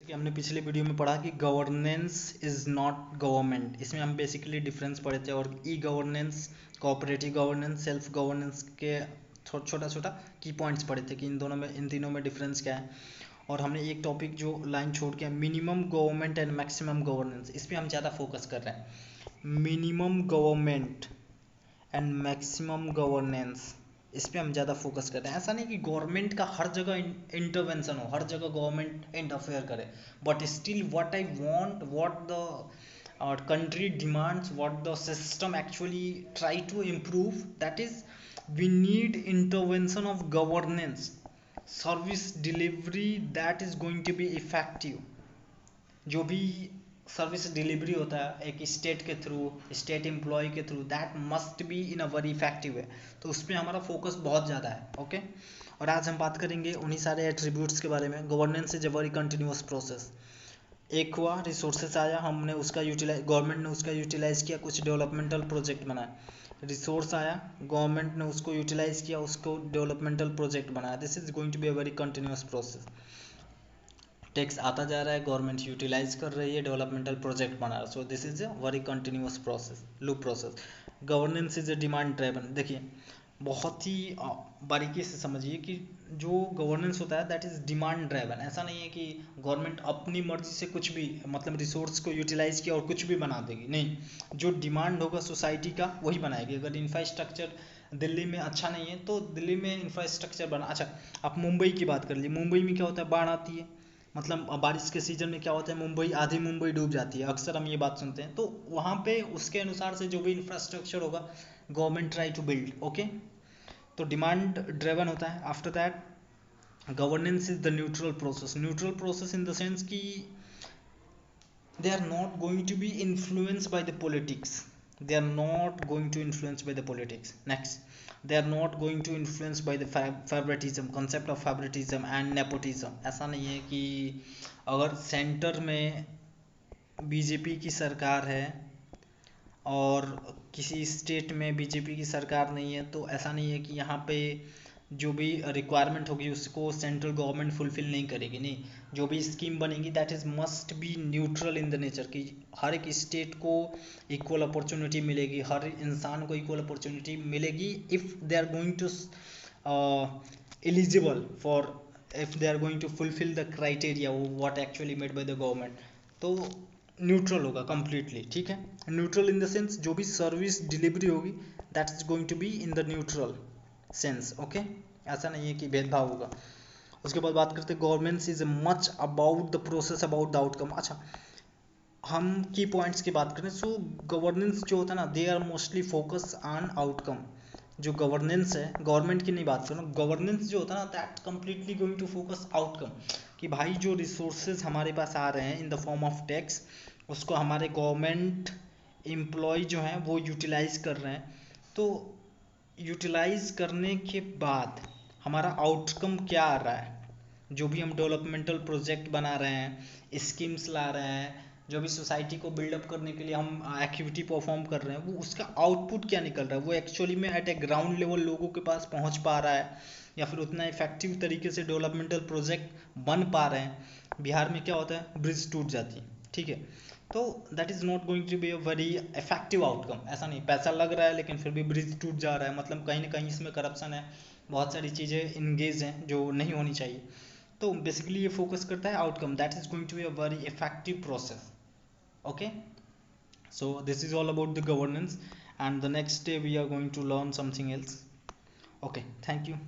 कि हमने पिछले वीडियो में पढ़ा कि गवर्नेंस इज़ नॉट गवर्नमेंट। इसमें हम बेसिकली डिफरेंस पढ़े थे और e governance, cooperative governance, self governance के छोटा छोटा की पॉइंट्स पढ़े थे कि इन तीनों में डिफरेंस क्या है। और हमने एक टॉपिक जो लाइन छोड़ के minimum government and maximum governance, इस पर हम ज़्यादा फोकस कर रहे हैं। Minimum government and maximum governance, इस पर हम ज़्यादा फोकस करते हैं। ऐसा नहीं कि गवर्नमेंट का हर जगह इंटरवेंशन हो, हर जगह गवर्नमेंट इंटरफेयर करे, but still what I want, what the country demands, what the system actually try to improve, that is we need intervention of governance, service delivery that is going to be effective। जो भी service delivery होता है एक state के through, state employ के through, that must be in a very effective way. तो उस पर हमारा फोकस बहुत ज़्यादा है। ओके, और आज हम बात करेंगे उन्हीं सारे एट्रीब्यूट्स के बारे में। Governance is a very continuous process. एक हुआ रिसोर्सेस आया, हमने उसका यूटिलाइज, गवर्नमेंट ने उसका यूटिलाइज किया, कुछ डेवलपमेंटल प्रोजेक्ट बनाया। रिसोर्स आया, गवर्नमेंट ने उसको यूटिलाइज किया, उसको डेवलपमेंटल प्रोजेक्ट बनाया। This is going to be a very continuous process. Tax आता जा रहा है, गवर्नमेंट यूटिलाइज कर रही है, डेवलपमेंटल प्रोजेक्ट बना रहा है। So this is a very continuous process, loop process. Governance is a demand driven. देखिए बहुत ही बारीकी से समझिए कि जो गवर्नेंस होता है दैट इज डिमांड ड्राइवन। ऐसा नहीं है कि गवर्नमेंट अपनी मर्जी से कुछ भी, मतलब रिसोर्स को यूटिलाइज किया और कुछ भी बना देगी, नहीं। जो डिमांड होगा सोसाइटी का वही बनाएगी। अगर इंफ्रास्ट्रक्चर दिल्ली में अच्छा नहीं है तो दिल्ली में इंफ्रास्ट्रक्चर बना। अच्छा, आप मुंबई की बात कर लीजिए, मुंबई में क्या होता है, बाढ़ आती है, मतलब बारिश के सीजन में क्या होता है, मुंबई, आधी मुंबई डूब जाती है, अक्सर हम ये बात सुनते हैं। तो वहाँ पे उसके अनुसार से जो भी इंफ्रास्ट्रक्चर होगा government try to build. Okay, तो डिमांड ड्रिवन होता है। After that governance is the neutral process. Neutral process in the sense कि they are not going to be influenced by the politics, they are not going to influence by the politics। Next, they are not going to influence by the favoritism, concept of favoritism and nepotism। ऐसा नहीं है कि अगर centre में BJP की सरकार है और किसी स्टेट में बीजेपी की सरकार नहीं है, तो ऐसा नहीं है कि यहाँ पे जो भी रिक्वायरमेंट होगी उसको सेंट्रल गवर्नमेंट फुलफिल नहीं करेगी, नहीं। जो भी स्कीम बनेगी that is must be neutral in the nature, कि हर एक स्टेट को इक्वल अपॉर्चुनिटी मिलेगी, हर इंसान को इक्वल अपॉर्चुनिटी मिलेगी if they are going to eligible for, if they are going to fulfil the criteria what actually made by the government. तो neutral होगा कम्प्लीटली, ठीक है। न्यूट्रल इन द सेंस जो भी सर्विस डिलीवरी होगी that is going to be in the neutral sense. Okay, ऐसा नहीं है कि भेदभाव होगा। उसके बाद बात करते हैं governance is much about the process, about the outcome. अच्छा, हम की पॉइंट्स की बात करें, सो गवर्नेंस जो होता है ना, they are mostly focus on outcome. जो गवर्नेंस है, गवर्नमेंट की नहीं बात करूँ, गवर्नेंस जो होता है ना that completely going to focus outcome, कि भाई जो रिसोर्सेज हमारे पास आ रहे हैं in the form of tax, उसको हमारे गवर्नमेंट एम्प्लॉय जो हैं वो यूटिलाइज कर रहे हैं। तो यूटिलाइज करने के बाद हमारा आउटकम क्या आ रहा है, जो भी हम डेवलपमेंटल प्रोजेक्ट बना रहे हैं, स्कीम्स ला रहे हैं, जो भी सोसाइटी को बिल्डअप करने के लिए हम एक्टिविटी परफॉर्म कर रहे हैं, वो उसका आउटपुट क्या निकल रहा है, वो एक्चुअली में एट ए ग्राउंड लेवल लोगों के पास पहुंच पा रहा है या फिर उतना इफेक्टिव तरीके से डेवलपमेंटल प्रोजेक्ट बन पा रहे हैं। बिहार में क्या होता है, ब्रिज टूट जाती है, ठीक है, तो that is not going to be a very effective outcome. ऐसा नहीं, पैसा लग रहा है लेकिन फिर भी ब्रिज टूट जा रहा है, मतलब कहीं ना कहीं इसमें करप्शन है, बहुत सारी चीज़ें इंगेज हैं जो नहीं होनी चाहिए। तो बेसिकली ये फोकस करता है outcome, that is going to be a very effective process. Okay, so this is all about the governance, and the next day we are going to learn something else. Okay, thank you.